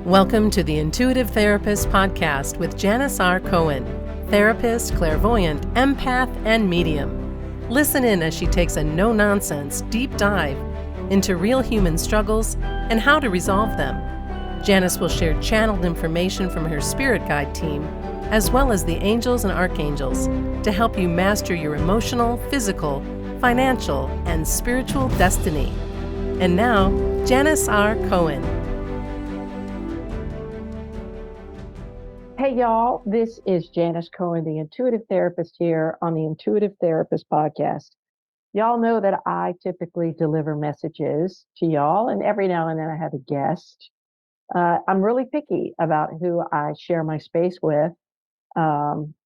Welcome to the Intuitive Therapist Podcast with Janis R. Cohen, therapist, clairvoyant, empath, and medium. Listen in as she takes a no-nonsense deep dive into real human struggles and how to resolve them. Janis will share channeled information from her spirit guide team, as well as the angels and archangels, to help you master your emotional, physical, financial, and spiritual destiny. And now, Janis R. Cohen. Hey, y'all, this is Janis Cohen, the Intuitive Therapist here on the Intuitive Therapist Podcast. Y'all know that I typically deliver messages to y'all, and every now and then I have a guest. I'm really picky about who I share my space with.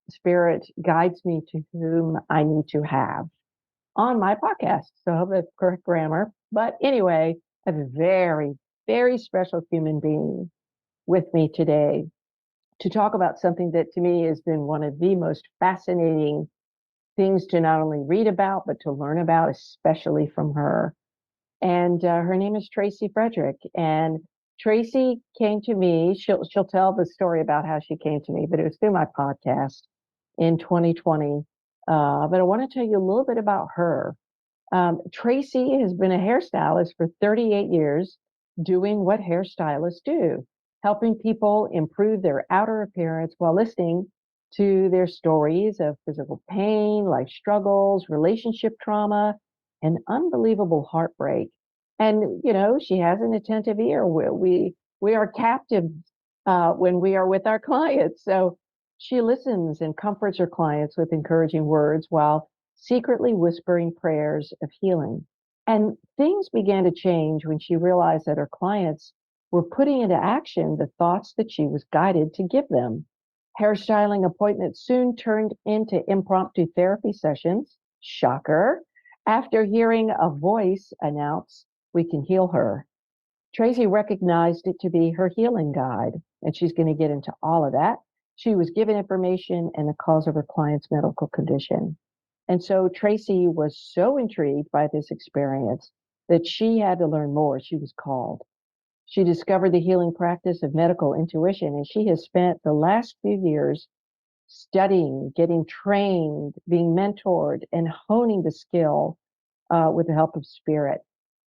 Spirit guides me to whom I need to have on my podcast. So I hope that's correct grammar. But anyway, a very, very special human being with me today to talk about something that to me has been one of the most fascinating things to not only read about, but to learn about, especially from her. And her name is Tracy Frederick. And Tracy came to me. She'll tell the story about how she came to me, but it was through my podcast in 2020. But I want to tell you a little bit about her. Tracy has been a hairstylist for 38 years, doing what hairstylists do, helping people improve their outer appearance while listening to their stories of physical pain, life struggles, relationship trauma, and unbelievable heartbreak. And, you know, she has an attentive ear. We are captive when we are with our clients. So she listens and comforts her clients with encouraging words while secretly whispering prayers of healing. And things began to change when she realized that her clients were putting into action the thoughts that she was guided to give them. Hairstyling appointments soon turned into impromptu therapy sessions. Shocker. After hearing a voice announce, "We can heal her." Tracy recognized it to be her healing guide, and she's going to get into all of that. She was given information and the cause of her client's medical condition. And so Tracy was so intrigued by this experience that she had to learn more. She was called. She discovered the healing practice of medical intuition, and she has spent the last few years studying, getting trained, being mentored, and honing the skill with the help of spirit.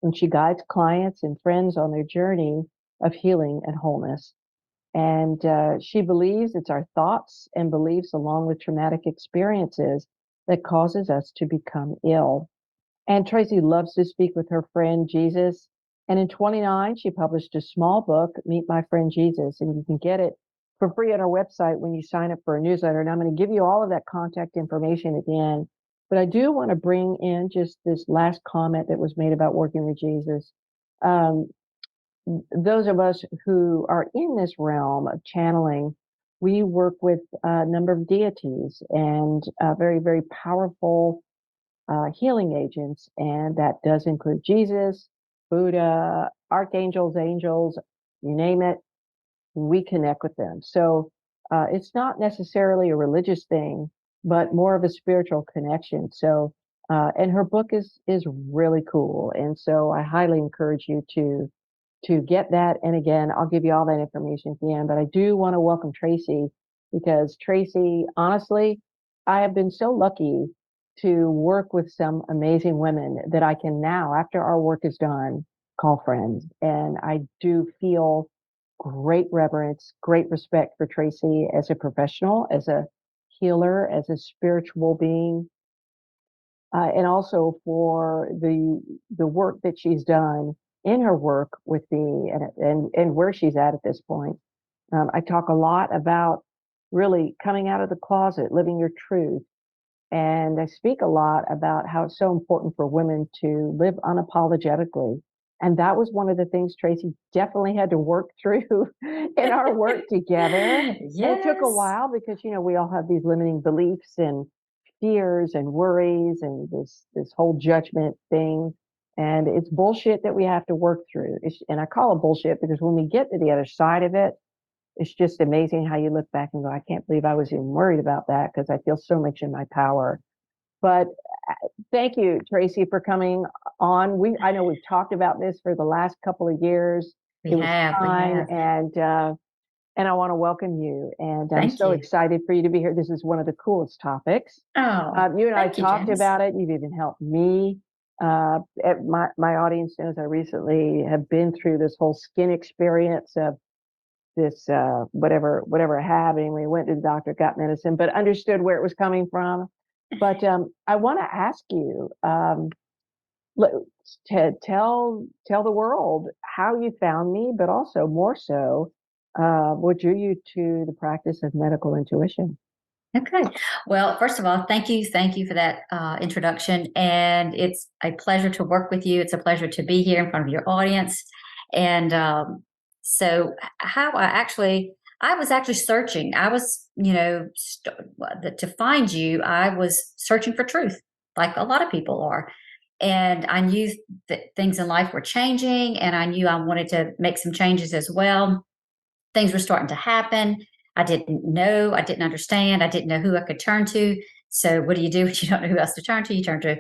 And she guides clients and friends on their journey of healing and wholeness. And she believes it's our thoughts and beliefs, along with traumatic experiences, that causes us to become ill. And Tracy loves to speak with her friend Jesus. And in 29, she published a small book, Meet My Friend Jesus, and you can get it for free on our website when you sign up for a newsletter. And I'm going to give you all of that contact information at the end. But I do want to bring in just this last comment that was made about working with Jesus. Those of us who are in this realm of channeling, we work with a number of deities and very, very powerful healing agents, and that does include Jesus, Buddha, archangels, angels, you name it, we connect with them. So it's not necessarily a religious thing, but more of a spiritual connection. So, and her book is really cool, and so I highly encourage you to get that. And again, I'll give you all that information at the end. But I do want to welcome Tracy, because Tracy, honestly, I have been so lucky to work with some amazing women that I can now, after our work is done, call friends. And I do feel great reverence, great respect for Tracy as a professional, as a healer, as a spiritual being, and also for the work that she's done in her work with me and where she's at this point. I talk a lot about really coming out of the closet, living your truth. And I speak a lot about how it's so important for women to live unapologetically. And that was one of the things Tracy definitely had to work through in our work together. Yes. It took a while because, you know, we all have these limiting beliefs and fears and worries and this whole judgment thing. And it's bullshit that we have to work through. And I call it bullshit because when we get to the other side of it, it's just amazing how you look back and go, I can't believe I was even worried about that, because I feel so much in my power. But thank you, Tracy, for coming on. I know we've talked about this for the last couple of years. It was We time, have. and I want to welcome you. And I'm Thank so you. excited for you to be here. This is one of the coolest topics. Oh, You and I thank you, talked Janis. about it. You've even helped me. My audience knows I recently have been through this whole skin experience of this whatever I have. And we went to the doctor, got medicine, but understood where it was coming from. But I want to ask you, tell the world how you found me, but also more so, what drew you to the practice of medical intuition. Okay. Well, first of all, thank you. Thank you for that introduction. And it's a pleasure to work with you. It's a pleasure to be here in front of your audience. And so, how I was actually searching. I was, to find you, I was searching for truth, like a lot of people are. And I knew that things in life were changing, and I knew I wanted to make some changes as well. Things were starting to happen. I didn't know, I didn't understand, I didn't know who I could turn to. So, what do you do when you don't know who else to turn to? You turn to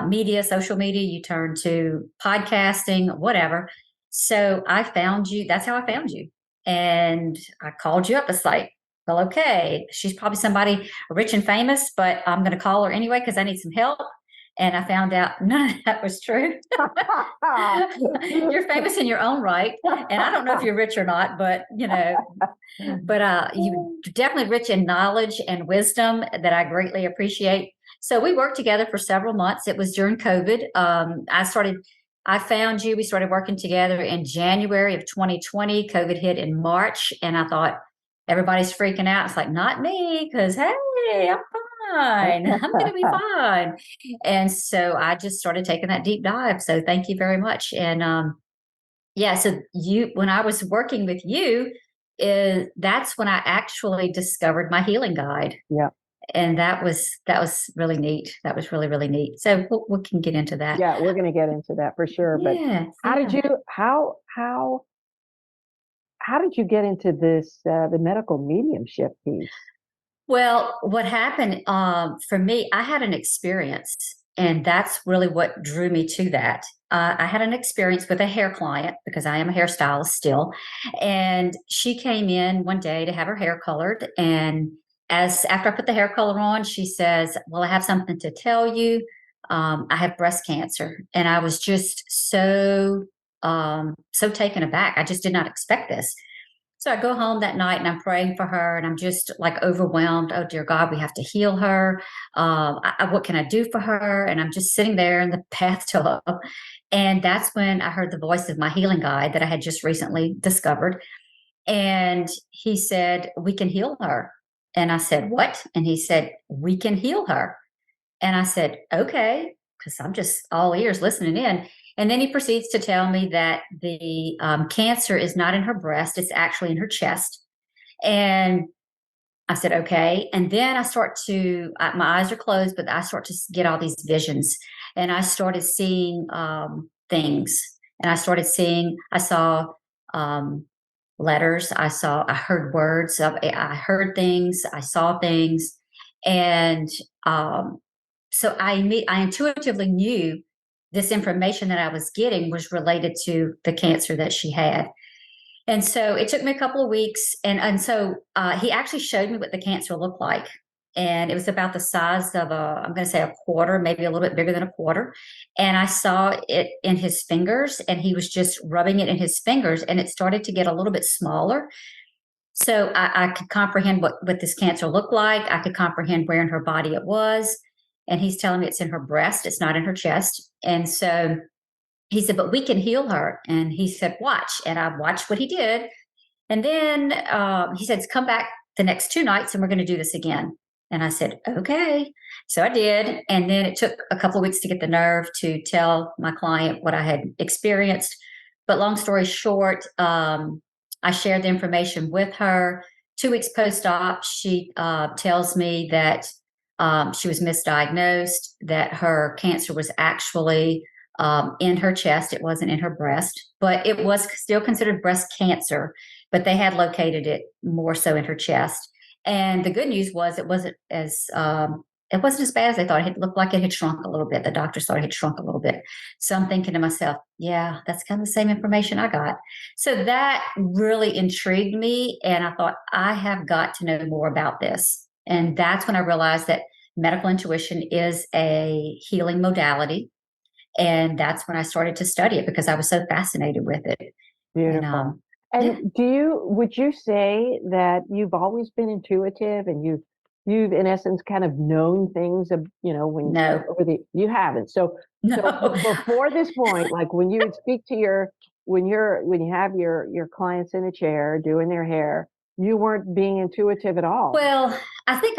media, social media, you turn to podcasting, whatever. So, I found you. That's how I found you. And I called you up. It's like, well, okay, she's probably somebody rich and famous, but I'm going to call her anyway because I need some help. And I found out none of that was true. You're famous in your own right. And I don't know if you're rich or not, but you definitely rich in knowledge and wisdom that I greatly appreciate. So we worked together for several months. It was during COVID. I found you. We started working together in January of 2020. COVID hit in March. And I thought, everybody's freaking out. It's like, not me, because, hey, I'm fine. I'm going to be fine. And so I just started taking that deep dive. So thank you very much. And so when I was working with you, that's when I actually discovered my healing guide. Yeah. And that was really neat. That was really, really neat. So we can get into that. Yeah, we're going to get into that for sure. But how did you get into this, the medical mediumship piece? Well, what happened for me, I had an experience, and that's really what drew me to that. I had an experience with a hair client because I am a hairstylist still. And she came in one day to have her hair colored. And after I put the hair color on, she says, well, I have something to tell you. I have breast cancer. And I was just so taken aback. I just did not expect this. So I go home that night and I'm praying for her, and I'm just like overwhelmed. Oh, dear God, we have to heal her. What can I do for her? And I'm just sitting there in the bathtub. And that's when I heard the voice of my healing guide that I had just recently discovered. And he said, we can heal her. And I said, what? And he said, we can heal her. And I said, okay, because I'm just all ears listening in. And then he proceeds to tell me that the cancer is not in her breast, it's actually in her chest. And I said, okay. And then my eyes are closed, but I start to get all these visions. And I started seeing things. And I saw letters. I heard words. I heard things. I saw things. And so I intuitively knew this information that I was getting was related to the cancer that she had. And so it took me a couple of weeks. And so he actually showed me what the cancer looked like. And it was about the size of I'm going to say a quarter, maybe a little bit bigger than a quarter. And I saw it in his fingers, and he was just rubbing it in his fingers, and it started to get a little bit smaller. So I could comprehend what this cancer looked like. I could comprehend where in her body it was. And he's telling me it's in her breast. It's not in her chest. And so he said, but we can heal her. And he said, watch. And I watched what he did. And then he said, come back the next 2 nights and we're going to do this again. And I said, okay. So I did. And then it took a couple of weeks to get the nerve to tell my client what I had experienced. But long story short, I shared the information with her. 2 weeks post-op, she tells me that she was misdiagnosed, that her cancer was actually in her chest. It wasn't in her breast, but it was still considered breast cancer, but they had located it more so in her chest. And the good news was it wasn't as it wasn't as bad as they thought. It looked like it had shrunk a little bit. The doctors thought it had shrunk a little bit. So I'm thinking to myself, yeah, that's kind of the same information I got. So that really intrigued me. And I thought, I have got to know more about this. And that's when I realized that medical intuition is a healing modality. And that's when I started to study it because I was so fascinated with it. And Beautiful. yeah, And would you say that you've always been intuitive and you've in essence kind of known things of, when no, you haven't. So no. before this point, like when you would speak to when you have your clients in a chair doing their hair, you weren't being intuitive at all. Well, I think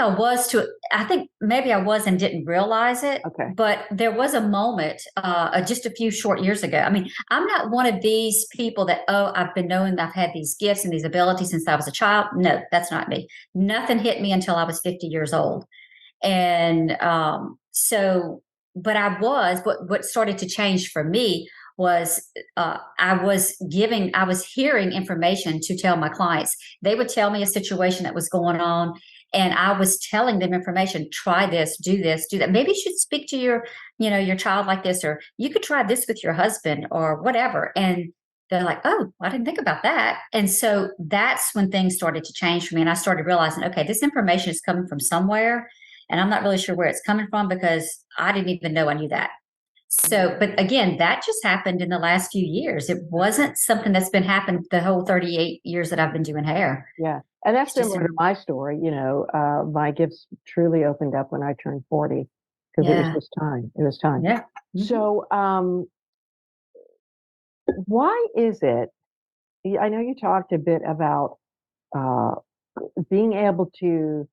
maybe I was and didn't realize it, Okay. but there was a moment just a few short years ago. I mean, I'm not one of these people that, oh, I've been knowing I've had these gifts and these abilities since I was a child. No, that's not me. Nothing hit me until I was 50 years old. And but what started to change for me was I was hearing information to tell my clients. They would tell me a situation that was going on, and I was telling them information. Try this, do that. Maybe you should speak to your child like this, or you could try this with your husband, or whatever. And they're like, oh, I didn't think about that. And so that's when things started to change for me, and I started realizing, okay, this information is coming from somewhere, and I'm not really sure where it's coming from because I didn't even know I knew that. So, but again, that just happened in the last few years. It wasn't something that's been happening the whole 38 years that I've been doing hair. Yeah. And that's It's just, similar to my story. My gifts truly opened up when I turned 40 because it was yeah, just time. It was time. yeah. Mhm. So, why is it? I know you talked a bit about uh, being able to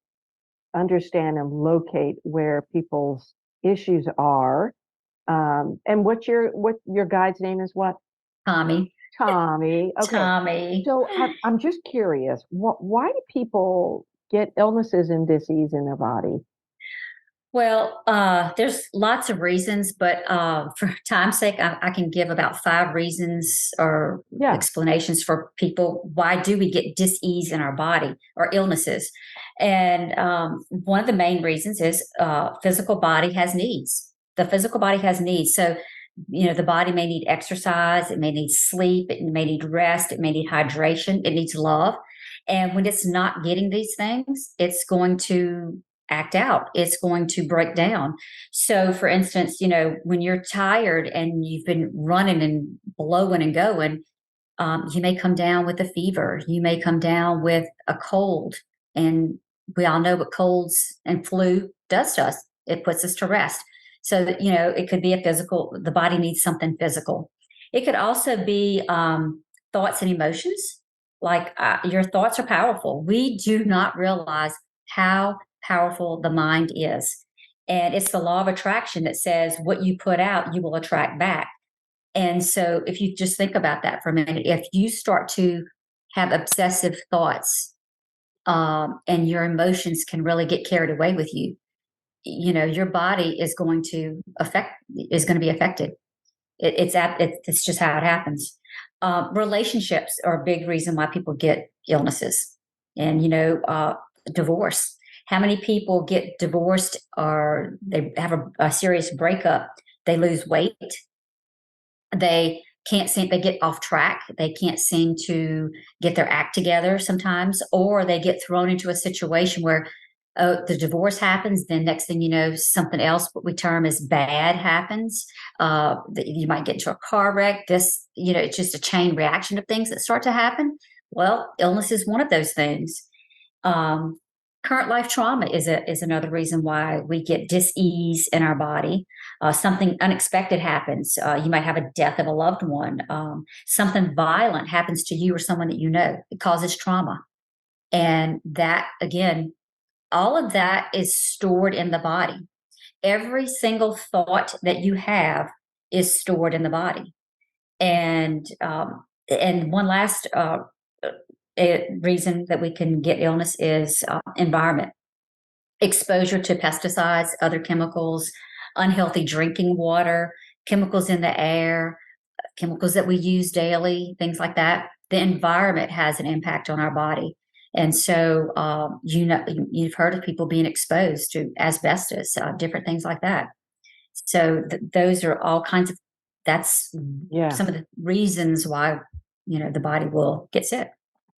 understand and locate where people's issues are. And what your guide's name is? What? Tommy, Tommy. Okay. Tommy. So I'm just curious. Why do people get illnesses and disease in their body? Well, there's lots of reasons, but for time's sake, I can give about 5 reasons or Yeah. explanations for people. Why do we get dis-ease in our body or illnesses? And one of the main reasons is physical body has needs. The physical body has needs. So, the body may need exercise, it may need sleep, it may need rest, it may need hydration, it needs love. And when it's not getting these things, it's going to act out. It's going to break down. So, for instance, when you're tired and you've been running and blowing and going, you may come down with a fever. You may come down with a cold. And we all know what colds and flu does to us. It puts us to rest. So that, it could be the body needs something physical. It could also be thoughts and emotions. Like your thoughts are powerful. We do not realize how powerful the mind is. And it's the law of attraction that says what you put out, you will attract back. And so if you just think about that for a minute, if you start to have obsessive thoughts, and your emotions can really get carried away with you, your body is going to be affected. It's just how it happens. Relationships are a big reason why people get illnesses, and divorce. How many people get divorced or they have a serious breakup? They lose weight. They get off track. They can't seem to get their act together sometimes, or they get thrown into a situation where the divorce happens. Then next thing you know, something else, what we term as bad, happens. You might get into a car wreck. It's just a chain reaction of things that start to happen. Well, illness is one of those things. Um, Current life trauma is another reason why we get dis-ease in our body. Something unexpected happens. You might have a death of a loved one. Something violent happens to you or someone that you know. It causes trauma. And that, again, all of that is stored in the body. Every single thought that you have is stored in the body. And one last reason that we can get illness is environment. Exposure to pesticides, other chemicals, unhealthy drinking water, chemicals in the air, chemicals that we use daily, things like that. The environment has an impact on our body. And so, you've heard of people being exposed to asbestos, different things like that. So those are all kinds of, that's Yeah. some of the reasons why, the body will get sick.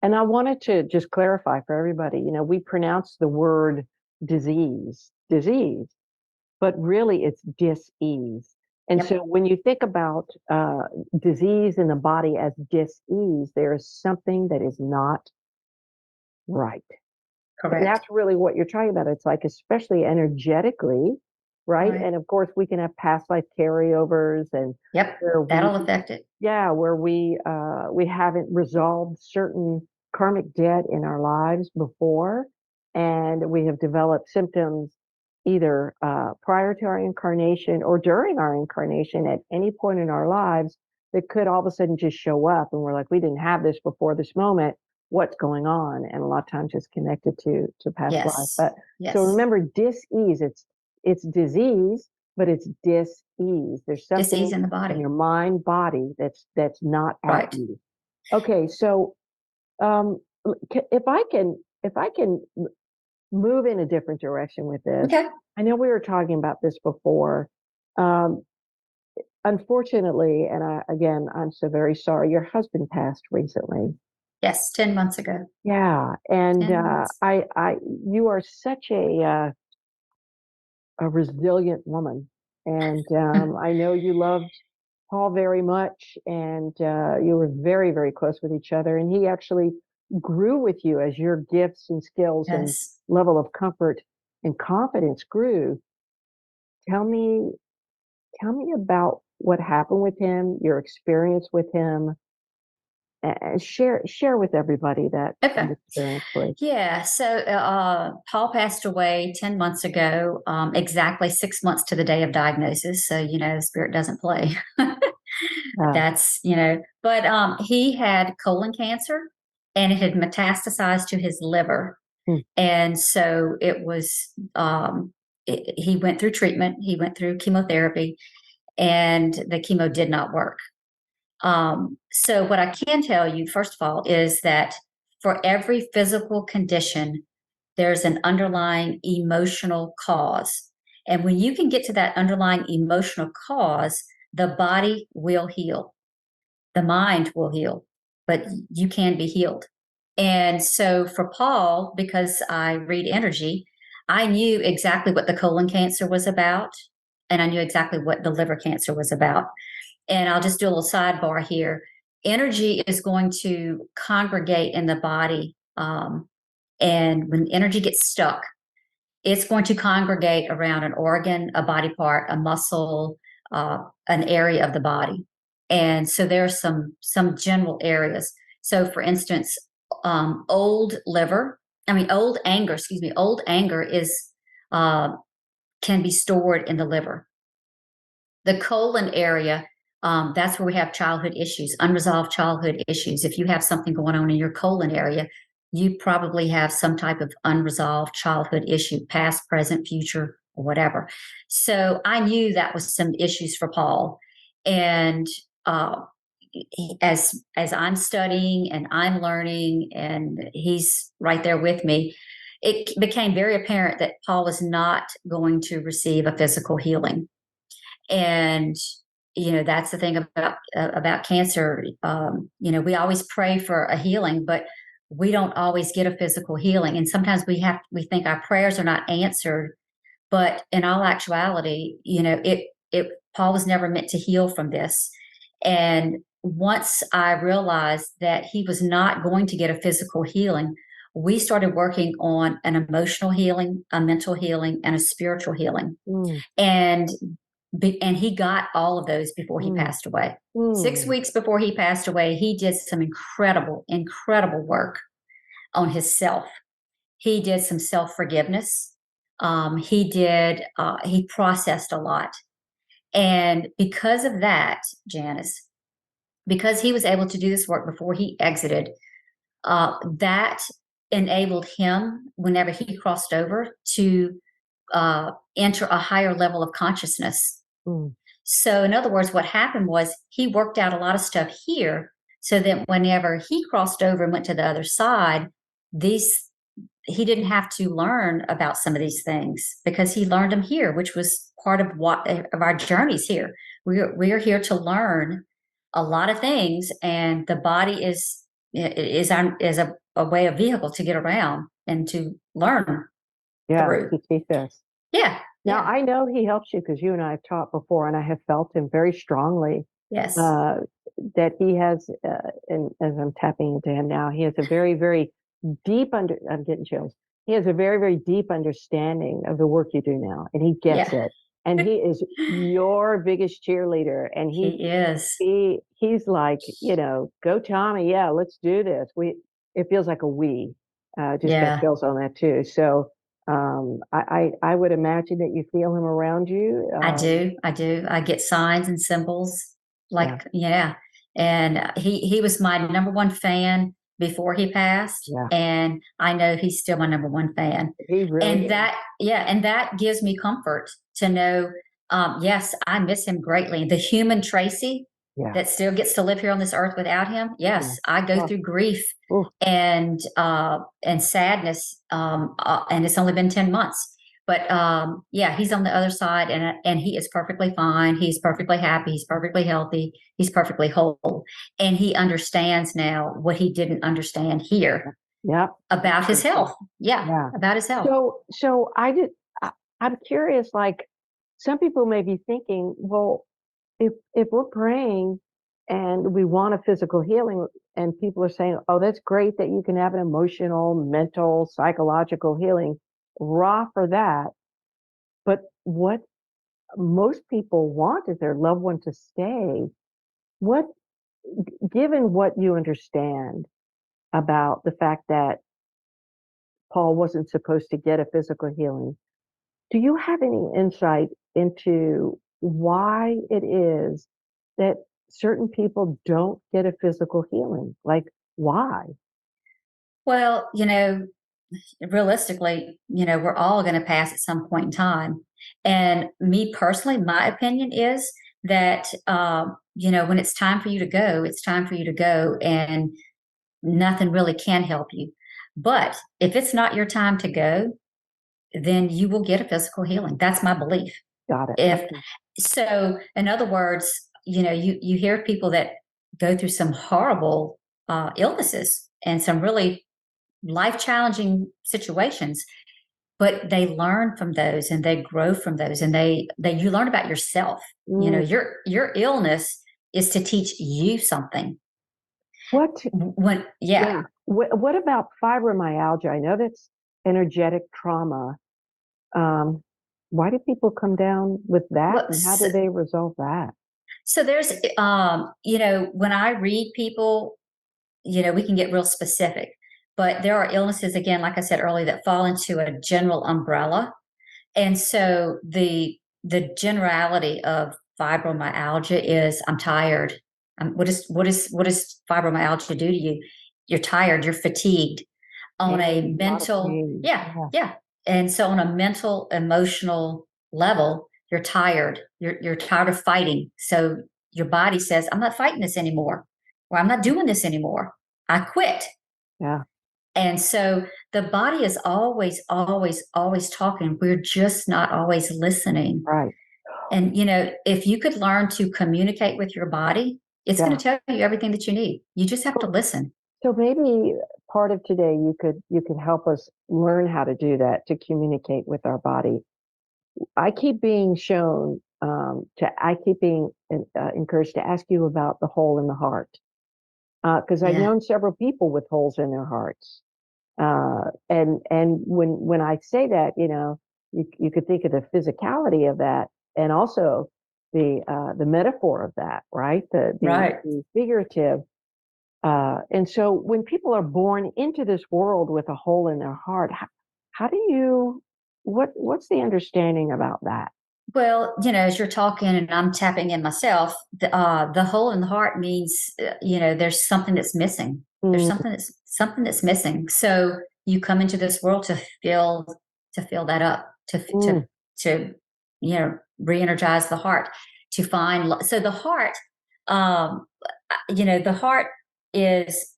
And I wanted to just clarify for everybody, we pronounce the word disease, but really it's dis-ease. And Yep. so when you think about disease in the body as dis-ease, there is something that is not right. And Correct. that's really what you're talking about. It's like, especially energetically, right? Right. And of course, we can have past life carryovers, and Yep. where That'll affect it. where we haven't resolved certain karmic debt in our lives before, and we have developed symptoms either prior to our incarnation or during our incarnation at any point in our lives that could all of a sudden just show up, and we're like, we didn't have this before this moment. What's going on? And a lot of times it's connected to past life. Yes. But Yes. so remember, dis-ease, it's disease, but it's dis-ease. There's something Disease in the in body. your mind body that's not Right. at you. Okay, so if I can move in a different direction with this. Okay. I know we were talking about this before. Unfortunately, and I'm so very sorry, your husband passed recently. Yes, 10 months ago. Yeah, and 10 months. you are such a resilient woman, and I know you loved Paul very much, and you were very, very close with each other, and he actually grew with you as your gifts and skills and Yes. level of comfort and confidence grew. Tell me about what happened with him, your experience with him, and share with everybody that Okay. experience, please. Yeah. So Paul passed away 10 months ago, exactly 6 months to the day of diagnosis. So, spirit doesn't play. That's, but he had colon cancer, and it had metastasized to his liver. Mm. And so it was, he went through treatment, he went through chemotherapy, and the chemo did not work. So what I can tell you, first of all, is that for every physical condition, there's an underlying emotional cause. And when you can get to that underlying emotional cause, the body will heal, the mind will heal, but you can be healed. And so for Paul, because I read energy, I knew exactly what the colon cancer was about, and I knew exactly what the liver cancer was about. And I'll just do a little sidebar here. Energy is going to congregate in the body. And when energy gets stuck, it's going to congregate around an organ, a body part, a muscle, an area of the body. And so there are some general areas. So, for instance, old anger is can be stored in the liver. The colon area, that's where we have childhood issues, unresolved childhood issues. If you have something going on in your colon area, you probably have some type of unresolved childhood issue, past, present, future, or whatever. So I knew that was some issues for Paul. And as I'm studying and I'm learning, and he's right there with me, it became very apparent that Paul was not going to receive a physical healing. And that's the thing about cancer. We always pray for a healing, but we don't always get a physical healing. And sometimes we think our prayers are not answered, but in all actuality, Paul was never meant to heal from this. And once I realized that he was not going to get a physical healing, we started working on an emotional healing, a mental healing, and a spiritual healing. Mm. And he got all of those before he passed away. 6 weeks before he passed away, he did some incredible, incredible work on himself. He did some self-forgiveness. He processed a lot. And because of that, Janis, because he was able to do this work before he exited, that enabled him, whenever he crossed over, to enter a higher level of consciousness. Mm. So, in other words, what happened was he worked out a lot of stuff here, so that whenever he crossed over and went to the other side, he didn't have to learn about some of these things because he learned them here, which was part of our journeys here. We're here to learn a lot of things, and the body is a way, a vehicle to get around and to learn through. To teach us. Yeah. Now, yeah. I know he helps you because you and I have taught before, and I have felt him very strongly. Yes. That he has, and as I'm tapping into him now, he has a very, very deep I'm getting chills. He has a very, very deep understanding of the work you do now, and he gets it. And he is your biggest cheerleader. And he is. He's like, go Tommy, yeah, let's do this. It feels like a we. Just got chills on that too. So I would imagine that you feel him around you. I do. I get signs and symbols. And he was my number one fan before he passed. Yeah. And I know he's still my number one fan. He really and is. that gives me comfort to know, yes, I miss him greatly. The human Tracy that still gets to live here on this earth without him. Yes, I go through grief and sadness. And it's only been 10 months. But he's on the other side, and he is perfectly fine. He's perfectly happy. He's perfectly healthy. He's perfectly whole, and he understands now what he didn't understand here. About his health. About his health. So I'm curious. Like, some people may be thinking, well, if we're praying and we want a physical healing, and people are saying, oh, that's great that you can have an emotional, mental, psychological healing. Raw for that. But what most people want is their loved one to stay. Given what you understand about the fact that Paul wasn't supposed to get a physical healing, do you have any insight into why it is that certain people don't get a physical healing? Like, why? Well, realistically, we're all going to pass at some point in time. And me personally, my opinion is that, when it's time for you to go, it's time for you to go, and nothing really can help you. But if it's not your time to go, then you will get a physical healing. That's my belief. Got it. So, in other words, you hear people that go through some horrible illnesses and some really life-challenging situations, but they learn from those and they grow from those, and you learn about yourself. Your illness is to teach you something. What about fibromyalgia? I know that's energetic trauma. Why do people come down with that, and how do they resolve that? So there's when I read people, we can get real specific. But there are illnesses, again, like I said earlier, that fall into a general umbrella. And so the generality of fibromyalgia is, I'm tired. What does fibromyalgia do to you? You're tired. You're fatigued. On a mental, and so on a mental, emotional level, you're tired. You're tired of fighting. So your body says, I'm not fighting this anymore, or I'm not doing this anymore. I quit. Yeah. And so the body is always, always, always talking. We're just not always listening. Right. And, if you could learn to communicate with your body, it's going to tell you everything that you need. You just have to listen. So maybe part of today, you could help us learn how to do that, to communicate with our body. I keep being shown, I keep being encouraged to ask you about the hole in the heart. Because I've known several people with holes in their hearts. And when I say that, you could think of the physicality of that, and also the metaphor of that, right? The figurative. And so when people are born into this world with a hole in their heart, what's the understanding about that? Well, as you're talking and I'm tapping in myself, the hole in the heart means, there's something that's missing. There's something that's missing. So you come into this world to fill that up, to re-energize the heart, to find. So the heart, the heart is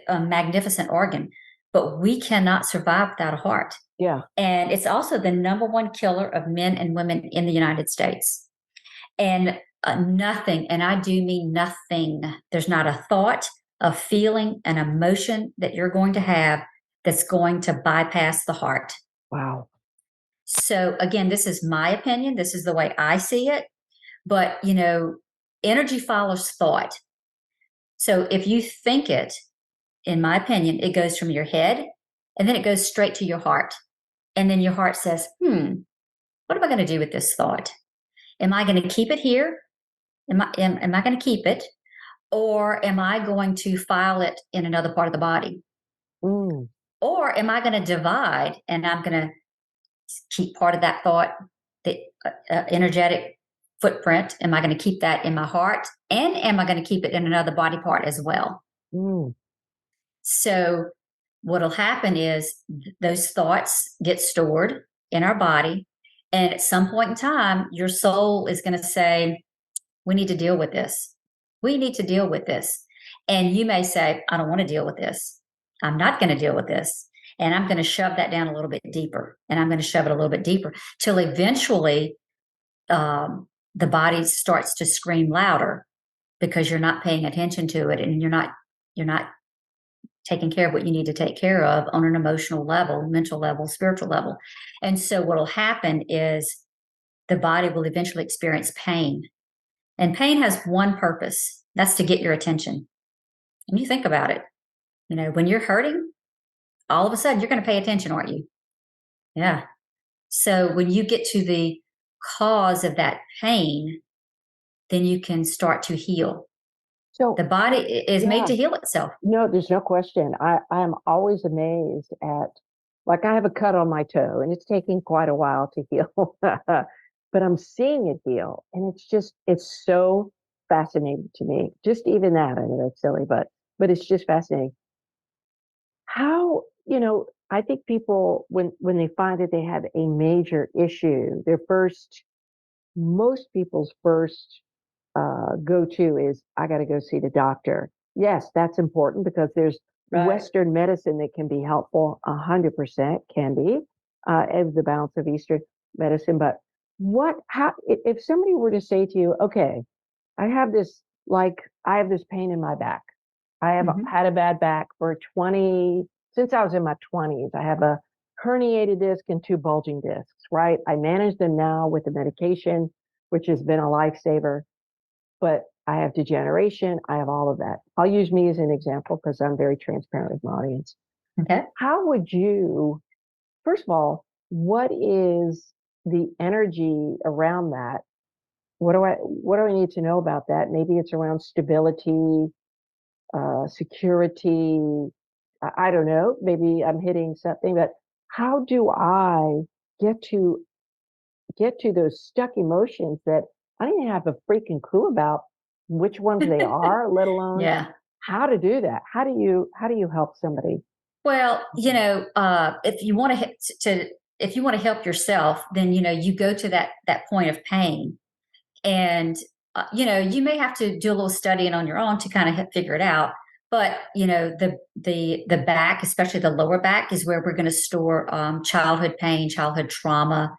a magnificent organ, but we cannot survive without a heart. Yeah. And it's also the number one killer of men and women in the United States. And nothing, and I do mean nothing, there's not a thought, a feeling, an emotion that you're going to have that's going to bypass the heart. Wow. So again, this is my opinion. This is the way I see it. But, energy follows thought. So if you think it, in my opinion, it goes from your head and then it goes straight to your heart. And then your heart says, what am I going to do with this thought? Am I going to keep it here? Am I going to keep it? Or am I going to file it in another part of the body? Mm. Or am I going to divide and I'm going to keep part of that thought, the energetic footprint? Am I going to keep that in my heart? And am I going to keep it in another body part as well? Mm. So what'll happen is those thoughts get stored in our body. And at some point in time, your soul is going to say, we need to deal with this. We need to deal with this. And you may say, I don't want to deal with this. I'm not going to deal with this. And I'm going to shove that down a little bit deeper. And I'm going to shove it a little bit deeper till eventually the body starts to scream louder because you're not paying attention to it and you're not taking care of what you need to take care of on an emotional level, mental level, spiritual level. And so what will happen is the body will eventually experience pain. And pain has one purpose. That's to get your attention. And you think about it, when you're hurting, all of a sudden you're going to pay attention, aren't you? Yeah. So when you get to the cause of that pain, then you can start to heal. So the body is made to heal itself. No, there's no question. I'm always amazed at, like, I have a cut on my toe and it's taking quite a while to heal, but I'm seeing it heal. And it's so fascinating to me. Just even that, I know that's silly, but it's just fascinating. How, I think people, when they find that they have a major issue, most people's first go-to is, I got to go see the doctor. Yes, that's important because there's Western medicine that can be helpful, 100% can be, as the balance of Eastern medicine. But if somebody were to say to you, okay, I have this pain in my back. I have had a bad back since I was in my 20s. I have a herniated disc and 2 bulging discs, right? I manage them now with the medication, which has been a lifesaver. But I have degeneration. I have all of that. I'll use me as an example because I'm very transparent with my audience. Okay. How would you, first of all, what is the energy around that? What do I need to know about that? Maybe it's around stability, security. I don't know. Maybe I'm hitting something, but how do I get to those stuck emotions that I don't even have a freaking clue about which ones they are, let alone how to do that? How do you help somebody? Well, if you want to help yourself, then you go to that point of pain, and you may have to do a little studying on your own to kind of figure it out. But the back, especially the lower back, is where we're going to store childhood pain, childhood trauma.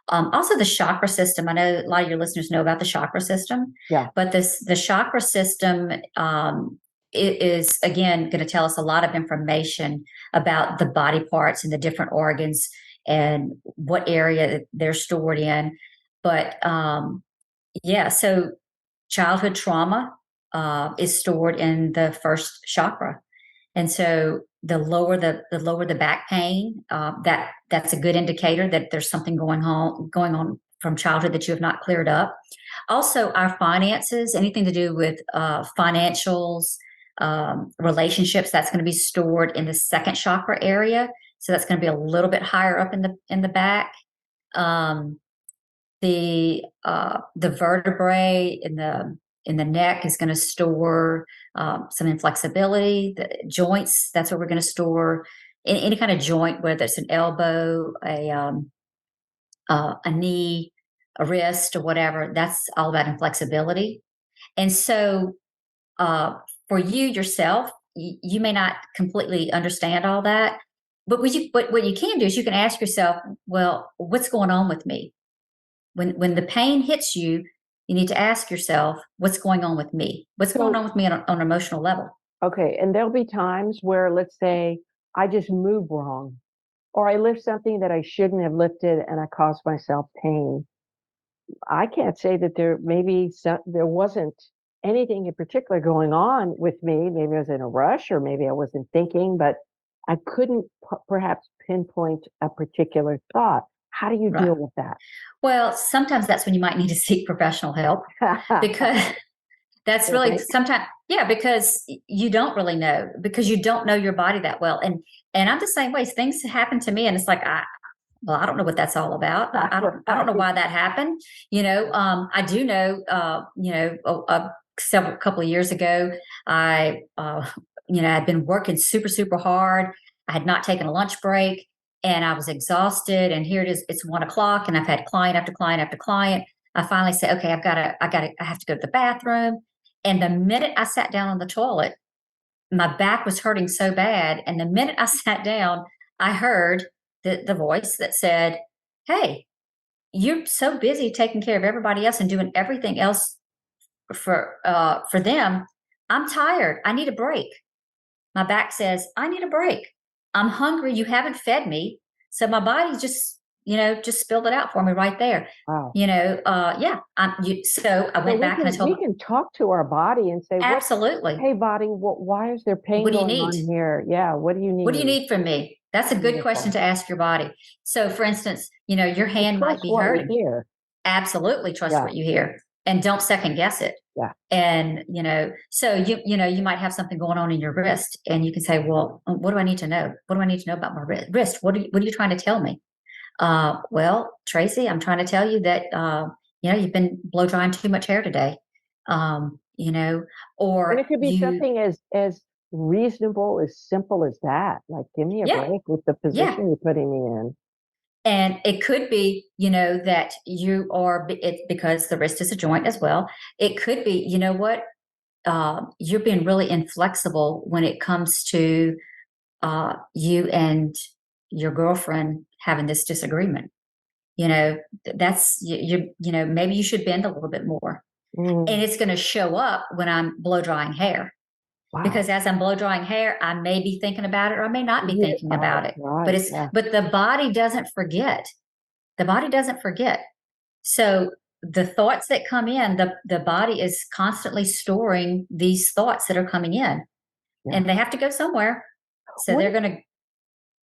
Also, the chakra system. I know a lot of your listeners know about the chakra system. Yeah. But the chakra system it is, again, going to tell us a lot of information about the body parts and the different organs and what area they're stored in. But so childhood trauma is stored in the first chakra. And so the lower the back pain, that's a good indicator that there's something going on from childhood that you have not cleared up. Also, our finances, anything to do with financials, relationships, that's going to be stored in the second chakra area. So that's going to be a little bit higher up in the back. The vertebrae in the neck is going to store some inflexibility. The joints, that's what we're going to store. Any kind of joint, whether it's an elbow, a knee, a wrist, or whatever, that's all about inflexibility. And so for you yourself, you may not completely understand all that, but what you can do is you can ask yourself, well, what's going on with me? When the pain hits you, you need to ask yourself, what's going on with me? What's going on with me on an emotional level? Okay. And there'll be times where, let's say, I just move wrong, or I lift something that I shouldn't have lifted and I caused myself pain. I can't say that there wasn't anything in particular going on with me. Maybe I was in a rush, or maybe I wasn't thinking, but I couldn't perhaps pinpoint a particular thought. How do you Right. deal with that? Well, sometimes that's when you might need to seek professional help, because that's really sometimes, yeah, because you don't really know, because you don't know your body that well. And I'm the same way. Things happen to me and it's like, well, I don't know what that's all about. I don't know why that happened. I do know, several couple of years ago, I'd been working super, super hard. I had not taken a lunch break and I was exhausted. And here it is, it's 1 o'clock and I've had client after client after client. I finally say, okay, I have to go to the bathroom. And the minute I sat down on the toilet, my back was hurting so bad. And the minute I sat down, I heard the voice that said, hey, you're so busy taking care of everybody else and doing everything else for them. I'm tired. I need a break. My back says, I need a break. I'm hungry. You haven't fed me. So my body just spilled it out for me right there. Wow. Yeah. So I went back and I told we can talk to our body and say, absolutely. Hey, body, why is there pain What do you going need? on here? Yeah. What do you need? What do you need from me? That's a good question to ask your body. So for instance, your hand might be hurting. Absolutely trust what you hear and don't second guess it. Yeah. And, so you might have something going on in your wrist and you can say, well, what do I need to know? What do I need to know about my wrist? What are you trying to tell me? Well, Tracy, I'm trying to tell you that, you've been blow drying too much hair today. Or and it could be something as reasonable, as simple as that. Like, give me a break with the position you're putting me in. And it could be, that it's because the wrist is a joint as well. It could be, you're being really inflexible when it comes to you and your girlfriend having this disagreement. That's maybe you should bend a little bit more. And it's going to show up when I'm blow drying hair. Wow. Because as I'm blow drying hair, I may be thinking about it or I may not be thinking about it. Right, but the body doesn't forget. The body doesn't forget. So the thoughts that come in, the body is constantly storing these thoughts that are coming in. Yeah. And they have to go somewhere. So they're going to.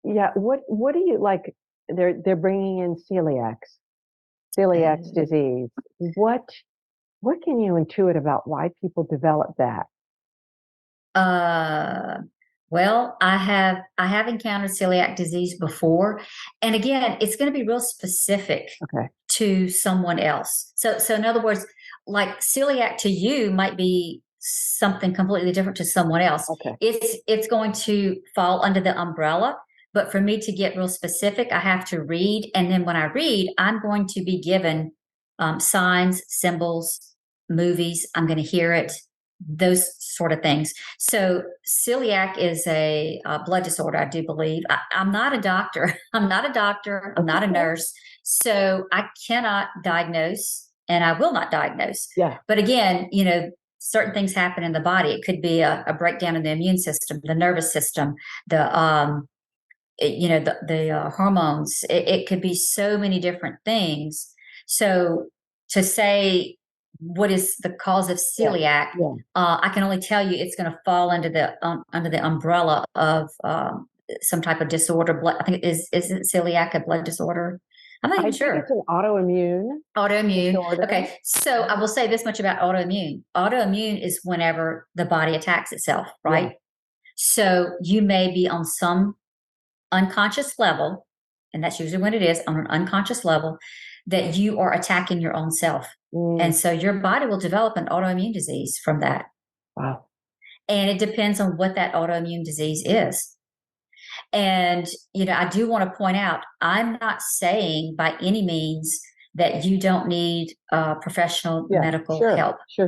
Yeah. What do you like? They're bringing in celiac disease. What can you intuit about why people develop that? Well, I have encountered celiac disease before. And again, it's going to be real specific to someone else. So in other words, like celiac to you might be something completely different to someone else. Okay. It's going to fall under the umbrella. But for me to get real specific, I have to read. And then when I read, I'm going to be given signs, symbols, movies. I'm going to hear it, those sort of things. So celiac is a blood disorder, I do believe. I'm not a doctor. I'm not a nurse. So I cannot diagnose and I will not diagnose. Yeah. But again, certain things happen in the body. It could be a breakdown in the immune system, the nervous system, the hormones. It could be so many different things. So to say what is the cause of celiac, I can only tell you it's going to fall under the umbrella of some type of disorder. I think isn't celiac a blood disorder? I'm not even sure. It's an autoimmune disorder. Okay, so I will say this much about autoimmune. Autoimmune is whenever the body attacks itself, right? Yeah. So you may be on some unconscious level, and that's usually when it is, on an unconscious level, that you are attacking your own self. And so your body will develop an autoimmune disease from that. Wow. And it depends on what that autoimmune disease is. And, I do want to point out, I'm not saying by any means that you don't need professional Yeah, medical sure, help. sure.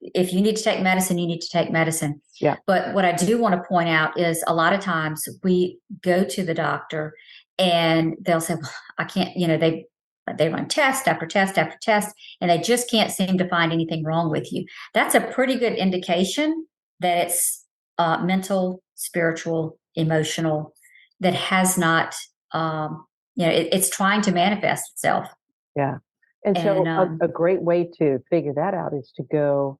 If you need to take medicine, you need to take medicine. Yeah. But what I do want to point out is a lot of times we go to the doctor and they'll say, well, I can't, they run test after test after test, and they just can't seem to find anything wrong with you. That's a pretty good indication that it's mental, spiritual, emotional, that has not, it's trying to manifest itself. Yeah. And so And a great way to figure that out is to go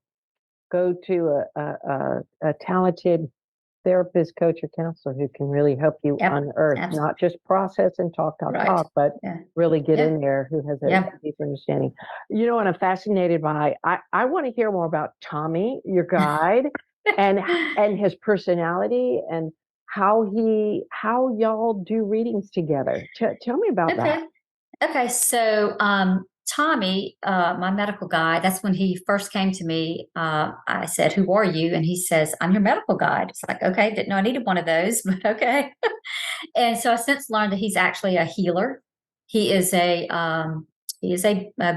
to a talented therapist, coach, or counselor who can really help you Yep, unearth, not just process and talk, right. but Yeah. really get Yeah. in there, who has a Yeah. deeper understanding. You know what I'm fascinated by? I want to hear more about Tommy, your guide, and his personality and how y'all do readings together. Tell me about that. Okay. So, Tommy, my medical guy, that's when he first came to me. I said, "Who are you?" And he says, "I'm your medical guide." It's like, okay, didn't know I needed one of those, but okay. And so I since learned that he's actually a healer. He is a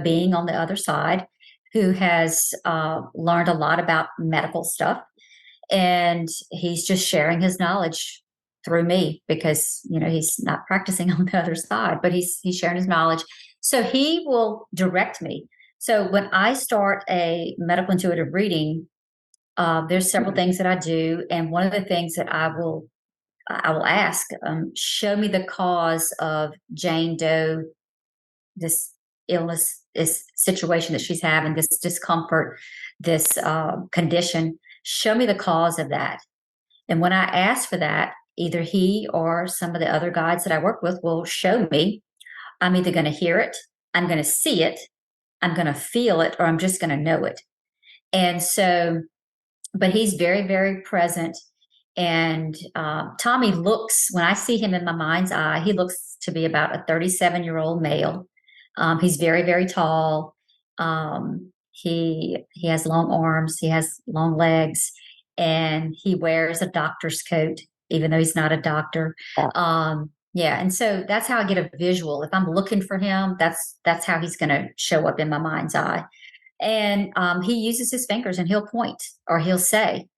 being on the other side who has learned a lot about medical stuff, and he's just sharing his knowledge through me because he's not practicing on the other side, but he's sharing his knowledge. So he will direct me. So when I start a medical intuitive reading, there's several things that I do, and one of the things that I will ask, show me the cause of Jane Doe, this illness, this situation that she's having, this discomfort, this condition. Show me the cause of that. And when I ask for that, either he or some of the other guides that I work with will show me. I'm either going to hear it, I'm going to see it, I'm going to feel it, or I'm just going to know it. And so, but he's very, very present. And Tommy looks, when I see him in my mind's eye, he looks to be about a 37-year-old male. He's very, very tall. He has long arms, he has long legs, and he wears a doctor's coat, even though he's not a doctor. Yeah, and so that's how I get a visual. If I'm looking for him, that's how he's going to show up in my mind's eye. And he uses his fingers and he'll point or he'll say.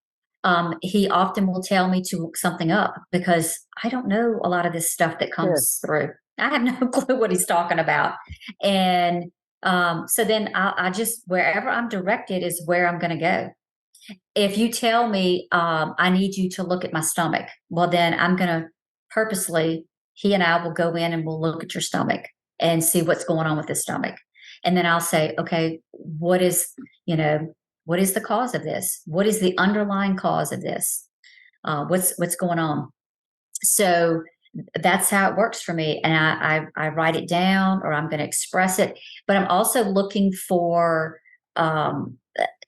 He often will tell me to look something up because I don't know a lot of this stuff that comes through. I have no clue what he's talking about. And so then I just, wherever I'm directed is where I'm going to go. If you tell me I need you to look at my stomach, well, then I'm going to purposely, he and I will go in and we'll look at your stomach and see what's going on with the stomach. And then I'll say, okay, what is the cause of this? What is the underlying cause of this? What's going on? So that's how it works for me. And I write it down or I'm going to express it. But I'm also looking for, I'm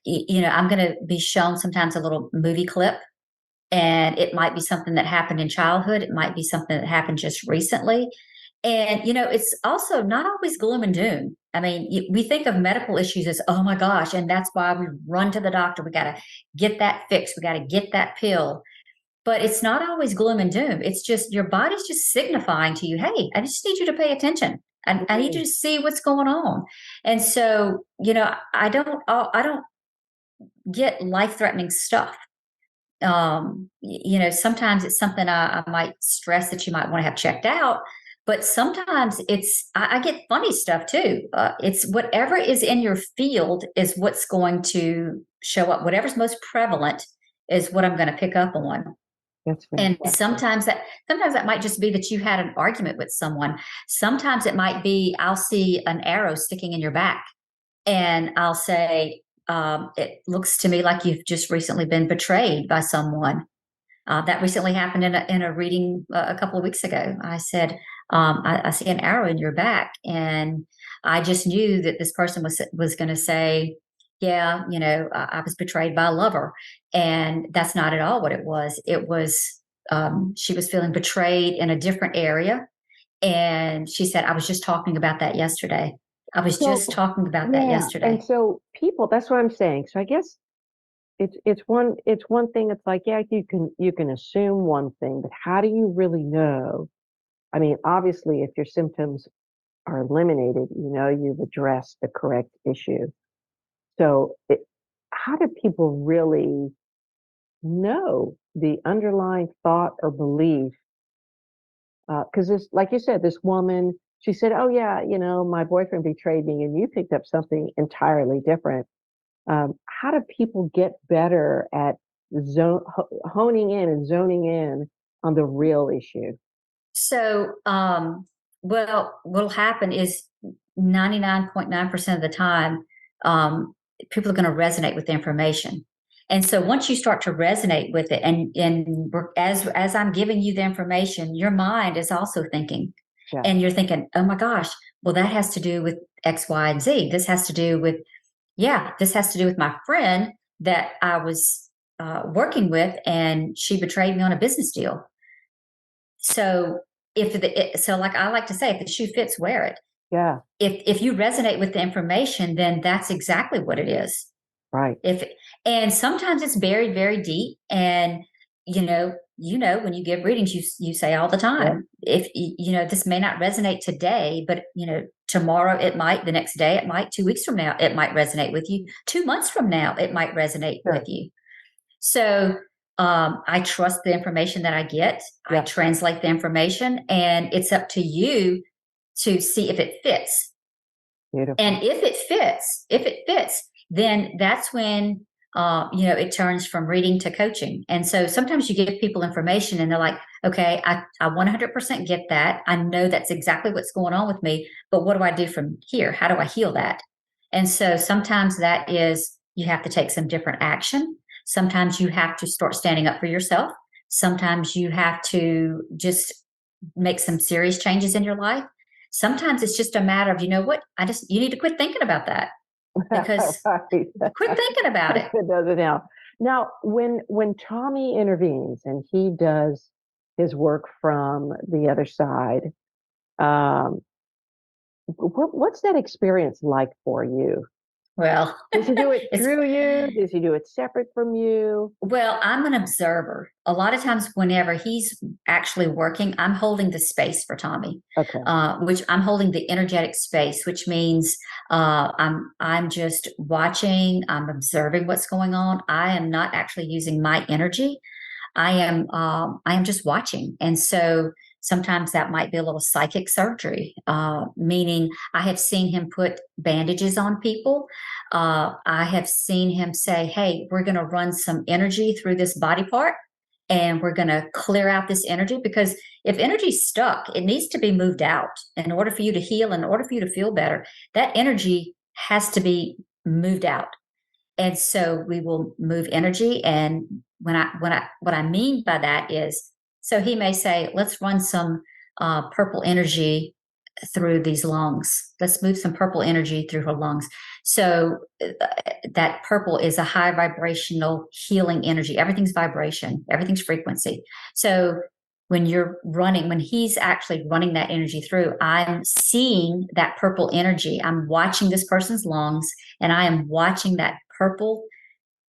going to be shown sometimes a little movie clip. And it might be something that happened in childhood. It might be something that happened just recently. And, it's also not always gloom and doom. I mean, we think of medical issues as, oh my gosh, and that's why we run to the doctor. We got to get that fixed. We got to get that pill. But it's not always gloom and doom. It's just your body's just signifying to you, hey, I just need you to pay attention. I need you to see what's going on. And so, I don't get life-threatening stuff. Sometimes it's something I might stress that you might want to have checked out, but sometimes I get funny stuff too. It's whatever is in your field is what's going to show up. Whatever's most prevalent is what I'm going to pick up on. And sometimes that might just be that you had an argument with someone. Sometimes it might be I'll see an arrow sticking in your back and I'll say, it looks to me like you've just recently been betrayed by someone. That recently happened in a reading a couple of weeks ago. I said, I see an arrow in your back. And I just knew that this person was going to say, yeah, I was betrayed by a lover. And that's not at all what it was. It was, she was feeling betrayed in a different area. And she said, I was just talking about that yesterday. I was just talking about that yesterday. And so people, that's what I'm saying. So I guess it's one thing. It's like, yeah, you can assume one thing, but how do you really know? I mean, obviously, if your symptoms are eliminated, you've addressed the correct issue. So, how do people really know the underlying thought or belief? Because this, like you said, this woman, she said, "Oh yeah, my boyfriend betrayed me," and you picked up something entirely different. How do people get better at honing in and zoning in on the real issue? So, well, what'll happen is 99.9% of the time, people are going to resonate with the information. And so once you start to resonate with it, as I'm giving you the information, your mind is also thinking, Yeah. and you're thinking, oh my gosh, well, that has to do with X, Y, and Z. This has to do with, this has to do with my friend that I was working with, and she betrayed me on a business deal. So like I like to say, if the shoe fits, wear it. Yeah. If you resonate with the information, then that's exactly what it is. Right. And sometimes it's buried very deep. And when you give readings, you say all the time, if this may not resonate today, but tomorrow it might, the next day it might, 2 weeks from now it might resonate with you, 2 months from now it might resonate with you. So I trust the information that I get. I translate the information, and it's up to you to see if it fits. Beautiful. And if it fits, then that's when it turns from reading to coaching. And so sometimes you give people information and they're like, okay, I 100% get that. I know that's exactly what's going on with me, but what do I do from here? How do I heal that? And so sometimes that is, you have to take some different action. Sometimes you have to start standing up for yourself. Sometimes you have to just make some serious changes in your life. Sometimes it's just a matter of, you need to quit thinking about that, because quit thinking about it. It does it now. Now, when Tommy intervenes and he does his work from the other side, what's that experience like for you? Well, does he do it through you? Does he do it separate from you? Well, I'm an observer. A lot of times, whenever he's actually working, I'm holding the space for Tommy. Okay. Which I'm holding the energetic space, which means I'm just watching. I'm observing what's going on. I am not actually using my energy. I am just watching, and so sometimes that might be a little psychic surgery, meaning I have seen him put bandages on people. I have seen him say, hey, we're going to run some energy through this body part, and we're going to clear out this energy, because if energy's stuck, it needs to be moved out in order for you to heal, in order for you to feel better. That energy has to be moved out. And so we will move energy. And what I mean by that is, so he may say, let's run some purple energy through these lungs. Let's move some purple energy through her lungs. So that purple is a high vibrational healing energy. Everything's vibration, everything's frequency. So when he's actually running that energy through, I'm seeing that purple energy. I'm watching this person's lungs, and I am watching that purple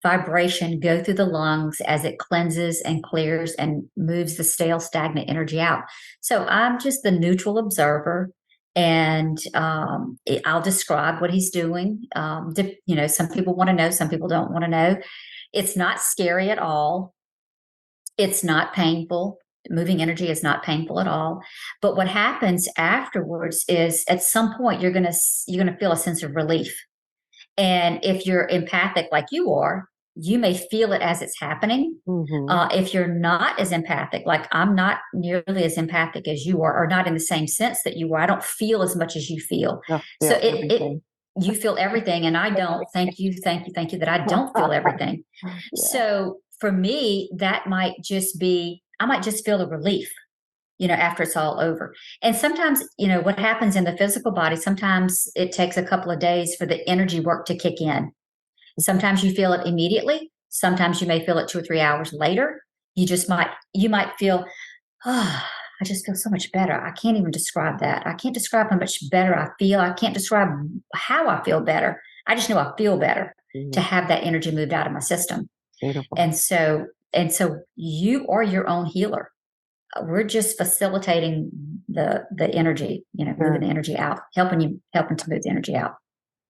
vibration go through the lungs as it cleanses and clears and moves the stale, stagnant energy out. So I'm just the neutral observer, and I'll describe what he's doing. Some people want to know, some people don't want to know. It's not scary at all. It's not painful. Moving energy is not painful at all. But what happens afterwards is, at some point, you're gonna feel a sense of relief. And if you're empathic like you are, you may feel it as it's happening. Mm-hmm. If you're not as empathic, like I'm not nearly as empathic as you are, or not in the same sense that you are, I don't feel as much as you feel. So you feel everything, and I don't. Thank you that I don't feel everything. Yeah. So for me, that might just be, I might just feel a relief, after it's all over. And sometimes, what happens in the physical body, sometimes it takes a couple of days for the energy work to kick in. Sometimes you feel it immediately. Sometimes you may feel it 2 or 3 hours later. You might feel, I just feel so much better. I can't even describe that. I can't describe how much better I feel. I can't describe how I feel better. I just know I feel better to have that energy moved out of my system. Beautiful. And so you are your own healer. we're just facilitating the energy, moving the energy out, helping to move the energy out.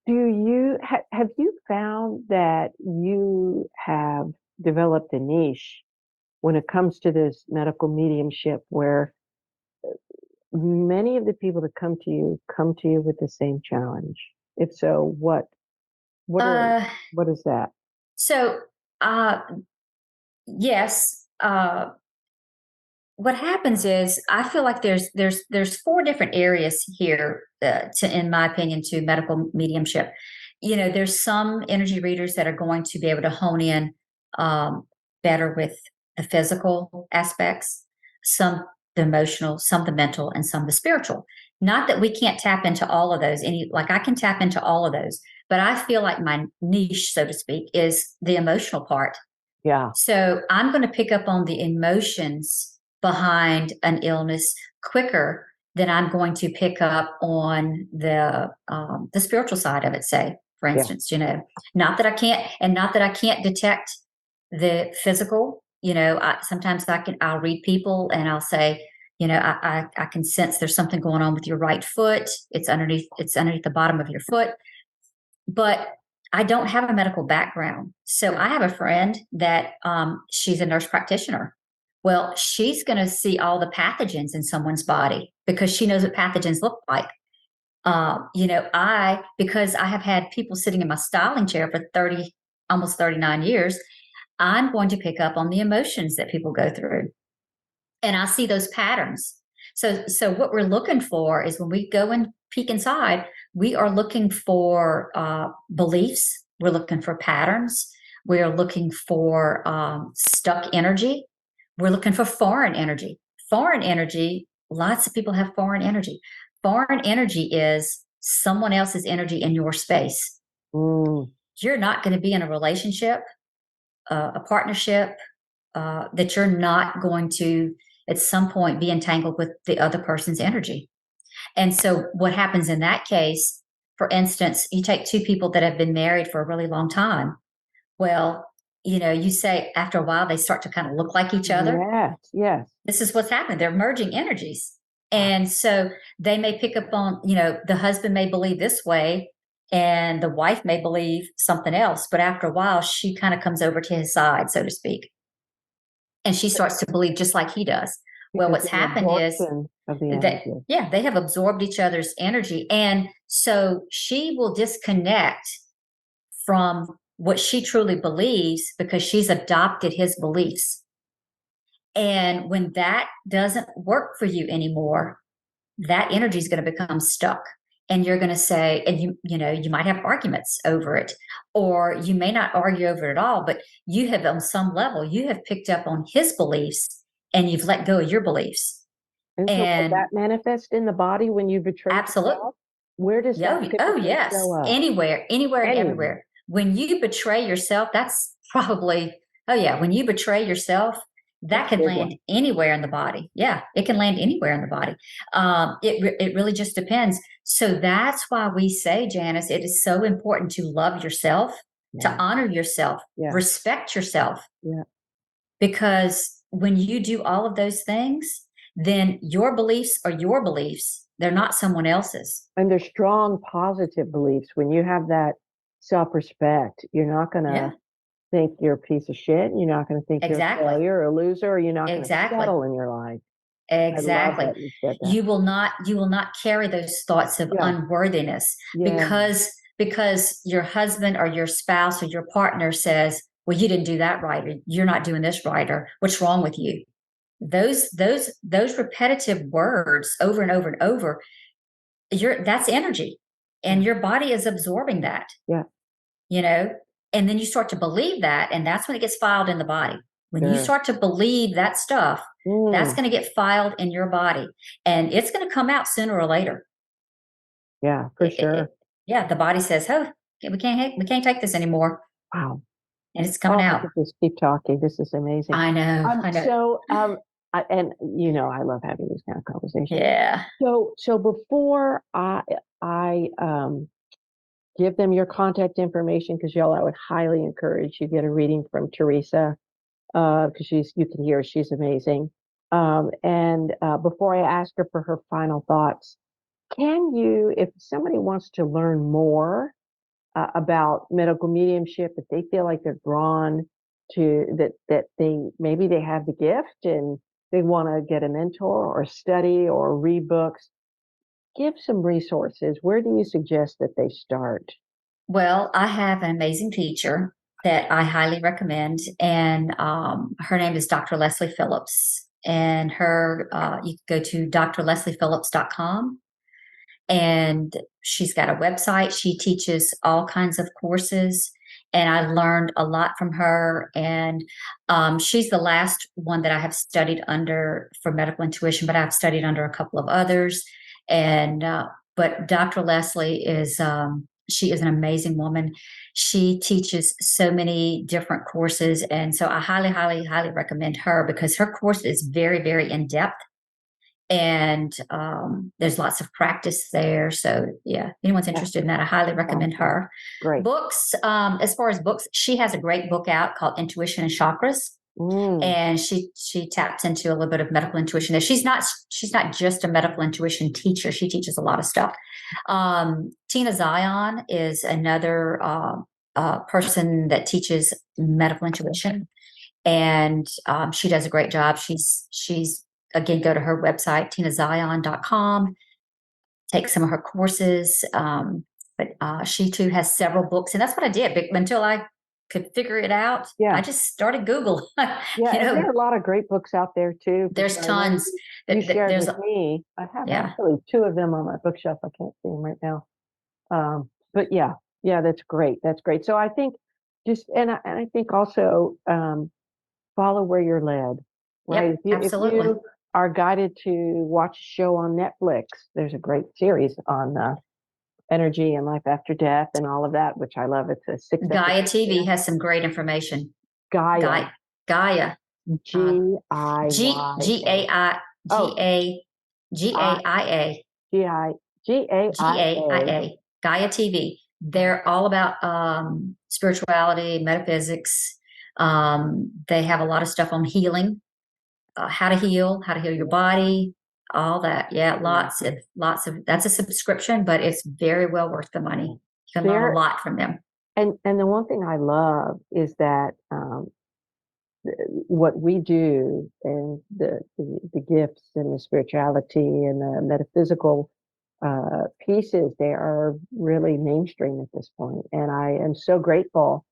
Do you have you found that you have developed a niche when it comes to this medical mediumship, where many of the people that come to you with the same challenge? If so, what what is that? So, yes. What happens is I feel like there's four different areas here, in my opinion, to medical mediumship. There's some energy readers that are going to be able to hone in better with the physical aspects, some the emotional, some the mental, and some the spiritual. Not that we can't tap into all of those. Like I can tap into all of those, but I feel like my niche, so to speak, is the emotional part. Yeah. So I'm going to pick up on the emotions behind an illness quicker than I'm going to pick up on the spiritual side of it. Say, for instance, not that I can't detect the physical. Sometimes I'll read people and I'll say, I can sense there's something going on with your right foot. It's underneath the bottom of your foot, but I don't have a medical background. So I have a friend that she's a nurse practitioner. Well, she's going to see all the pathogens in someone's body because she knows what pathogens look like. Because I have had people sitting in my styling chair for almost 39 years, I'm going to pick up on the emotions that people go through. And I see those patterns. So what we're looking for is when we go and peek inside, we are looking for beliefs. We're looking for patterns. We are looking for stuck energy. We're looking for foreign energy. Foreign energy, lots of people have foreign energy. Foreign energy is someone else's energy in your space. You're not going to be in a relationship, a partnership, that you're not going to, at some point, be entangled with the other person's energy. And so what happens in that case, for instance, you take two people that have been married for a really long time. Well, you say after a while, they start to kind of look like each other. Yes. This is what's happening. They're merging energies. And so they may pick up on, the husband may believe this way and the wife may believe something else. But after a while, she kind of comes over to his side, so to speak. And she starts to believe just like he does. Well, what's happened is that, they have absorbed each other's energy. And so she will disconnect from what she truly believes because she's adopted his beliefs. And when that doesn't work for you anymore, that energy is going to become stuck. And you're going to say, and you might have arguments over it, or you may not argue over it at all, but you have, on some level, you have picked up on his beliefs and you've let go of your beliefs. And so that manifest in the body when you betray absolutely yourself? Where does that yes, show up? Anywhere and everywhere. When you betray yourself, that's probably, when you betray yourself, that can land anywhere in the body. Yeah, it can land anywhere in the body. It really just depends. So that's why we say, Janis, it is so important to love yourself, to honor yourself, respect yourself. Yeah. Because when you do all of those things, then your beliefs are your beliefs. They're not someone else's. And they're strong, positive beliefs. When you have that self-respect, you're not going to think you're a piece of shit. You're not going to think you're a failure or a loser, or you're not going to settle in your life. Exactly. You will not carry those thoughts of unworthiness because your husband or your spouse or your partner says, well, you didn't do that right, or you're not doing this right, or what's wrong with you. Those repetitive words over and over and over, that's energy, and your body is absorbing that. And then you start to believe that, and that's when it gets filed in the body. When you start to believe that stuff, that's going to get filed in your body, and it's going to come out sooner or later. Yeah, for sure. The body says, "Oh, we can't take this anymore." Wow. And it's coming out. Just keep talking. This is amazing. I know. So, and I love having these kind of conversations. Yeah. So before I give them your contact information, because y'all, I would highly encourage you get a reading from Teresa, because you can hear she's amazing. And before I ask her for her final thoughts, can you, if somebody wants to learn more about medical mediumship, if they feel like they're drawn to that they have the gift and they want to get a mentor or study or read books, give some resources. Where do you suggest that they start? Well, I have an amazing teacher that I highly recommend, and her name is Dr. Leslie Phillips. And you can go to drlesliephillips.com, and she's got a website. She teaches all kinds of courses, and I learned a lot from her. And she's the last one that I have studied under for medical intuition, but I've studied under a couple of others. And but Dr. Leslie is she is an amazing woman. She teaches so many different courses, and so I highly, highly, highly recommend her because her course is very, very in depth, and there's lots of practice there. So yeah, if anyone's interested in that, I highly recommend her. Great. Books, as far as books, she has a great book out called Intuition and Chakras. And she taps into a little bit of medical intuition there. She's not just a medical intuition teacher. She teaches a lot of stuff. Tina Zion is another person that teaches medical intuition, and she does a great job. She's again, go to her website, tinazion.com, take some of her courses. But she too has several books, and that's what I did until I could figure it out. Yeah. I just started Google. Yeah, and there are a lot of great books out there too. There's tons. You shared with me. I have actually two of them on my bookshelf. I can't see them right now. But yeah, that's great. That's great. So I think I think also follow where you're led, right? Yep, absolutely. If you are guided to watch a show on Netflix, there's a great series on energy and life after death and all of that, which I love. It's a 6 Gaia TV has some great information. Gaia. Gaia. G-I-Y-A. G-A-I-A. G-A-I-A. Gaia TV. They're all about spirituality, metaphysics. They have a lot of stuff on healing, how to heal your body, all that. Yeah, lots of. That's a subscription, but it's very well worth the money. You can learn a lot from them. And the one thing I love is that what we do and the gifts and the spirituality and the metaphysical pieces, they are really mainstream at this point. And I am so grateful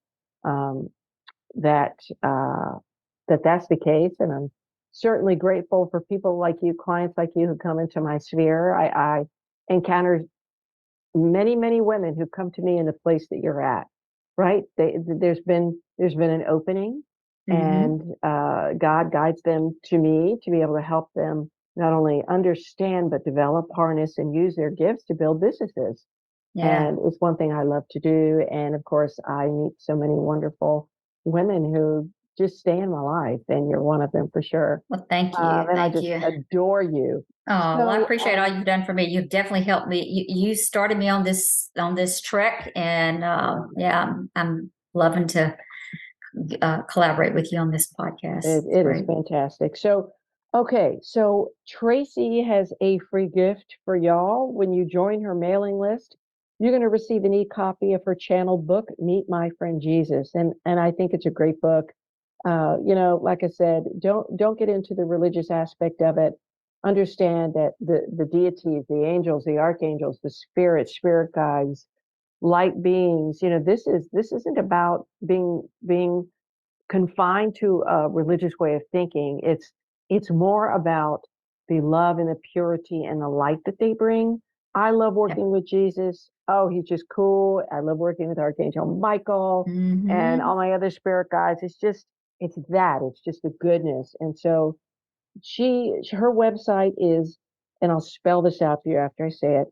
that that's the case. And I'm certainly grateful for people like you, clients like you who come into my sphere. I encounter many, many women who come to me in the place that you're at, right? There's been an opening, and God guides them to me to be able to help them not only understand, but develop, harness, and use their gifts to build businesses. Yeah. And it's one thing I love to do. And of course, I meet so many wonderful women who just stay in my life, and you're one of them for sure. Well, thank you. And I just adore you. Oh, well, I appreciate all you've done for me. You've definitely helped me. You started me on this trek, and I'm loving to collaborate with you on this podcast. It is fantastic. So, okay, so Tracy has a free gift for y'all. When you join her mailing list, you're going to receive an e-copy of her channeled book, Meet My Friend Jesus, and I think it's a great book. Like I said, don't get into the religious aspect of it. Understand that the deities, the angels, the archangels, the spirit guides, light beings, this isn't about being confined to a religious way of thinking. It's more about the love and the purity and the light that they bring. I love working with Jesus. Oh, he's just cool. I love working with Archangel Michael and all my other spirit guides. It's just the goodness. And so her website is, and I'll spell this out for you after I say it,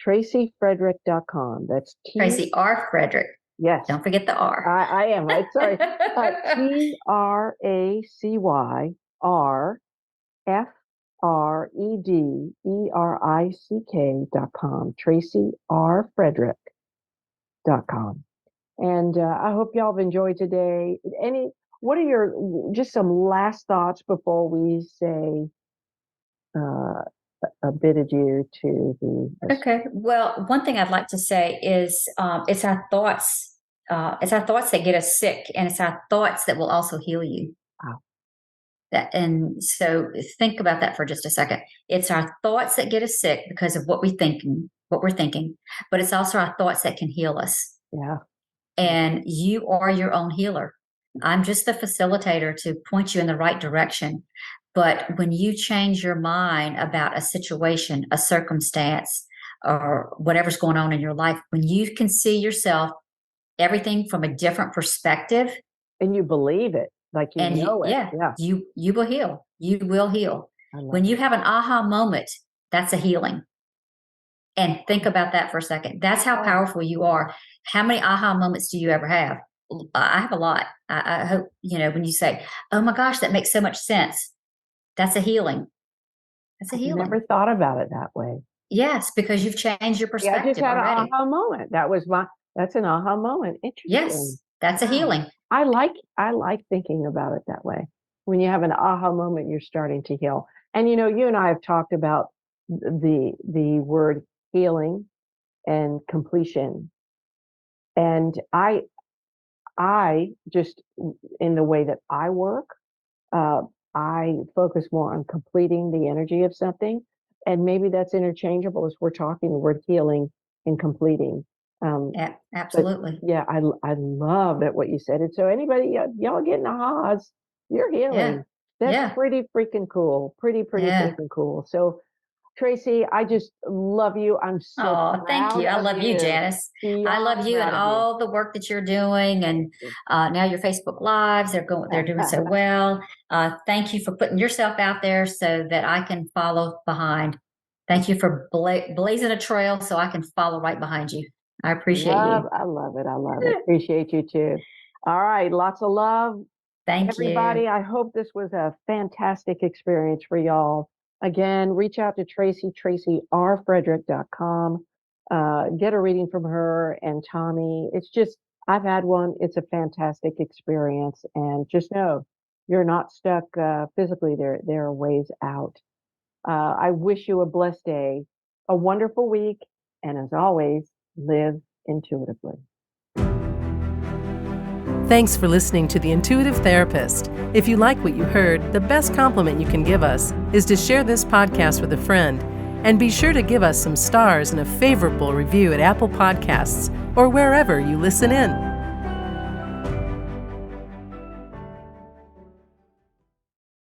tracyfrederick.com. That's Tracy R. Frederick. Yes. Don't forget the R. I am, right? Sorry. TracyFrederick.com. TracyRFrederick.com. And I hope y'all have enjoyed today. what are your, just some last thoughts before we say a bid adieu to the Okay. Well, one thing I'd like to say is it's our thoughts. It's our thoughts that get us sick, and it's our thoughts that will also heal you. Wow. And so think about that for just a second. It's our thoughts that get us sick because of what we're thinking, but it's also our thoughts that can heal us. Yeah. And you are your own healer. I'm just the facilitator to point you in the right direction. But when you change your mind about a situation, a circumstance, or whatever's going on in your life, when you can see yourself, everything from a different perspective, And you believe it, like you and know it. yeah, Yeah. you will heal. You will heal. I love When you it. have an aha moment, that's a healing. And think about that for a second. That's how Oh. powerful you are. How many aha moments do you ever have? I have a lot. I hope, when you say, oh my gosh, that makes so much sense. That's a healing. That's a I've healing. never thought about it that way. Yes, because you've changed your Yeah, I just perspective had an already. aha moment. That's an aha moment. Interesting. Yes, that's a Wow. healing. I like thinking about it that way. When you have an aha moment, you're starting to heal. And you and I have talked about the word healing and completion. And I just, in the way that I work, I focus more on completing the energy of something. And maybe that's interchangeable as we're talking the word healing and completing. Yeah, But absolutely. yeah, I love that what you said. And so anybody, y'all getting ahas, you're Yeah. healing. That's Yeah. pretty freaking cool. Pretty Yeah. freaking cool. So Tracy, I just love you. I'm so Oh, thank proud you. I of love you, you. Janice. I love Beyond you and proud of you. all the work that you're doing, and now your Facebook Lives. They're doing so well. Thank you for putting yourself out there so that I can follow behind. Thank you for blazing a trail so I can follow right behind you. I appreciate you. I love it. I love it. Appreciate you too. All right. Lots of love. Thank Everybody, you. I hope this was a fantastic experience for y'all. Again, reach out to Tracy, tracyrfrederick.com. Get a reading from her and Tommy. It's just, I've had one. It's a fantastic experience. And just know you're not stuck physically. There are ways out. I wish you a blessed day, a wonderful week, and as always, live intuitively. Thanks for listening to The Intuitive Therapist. If you like what you heard, the best compliment you can give us is to share this podcast with a friend. And be sure to give us some stars and a favorable review at Apple Podcasts or wherever you listen in.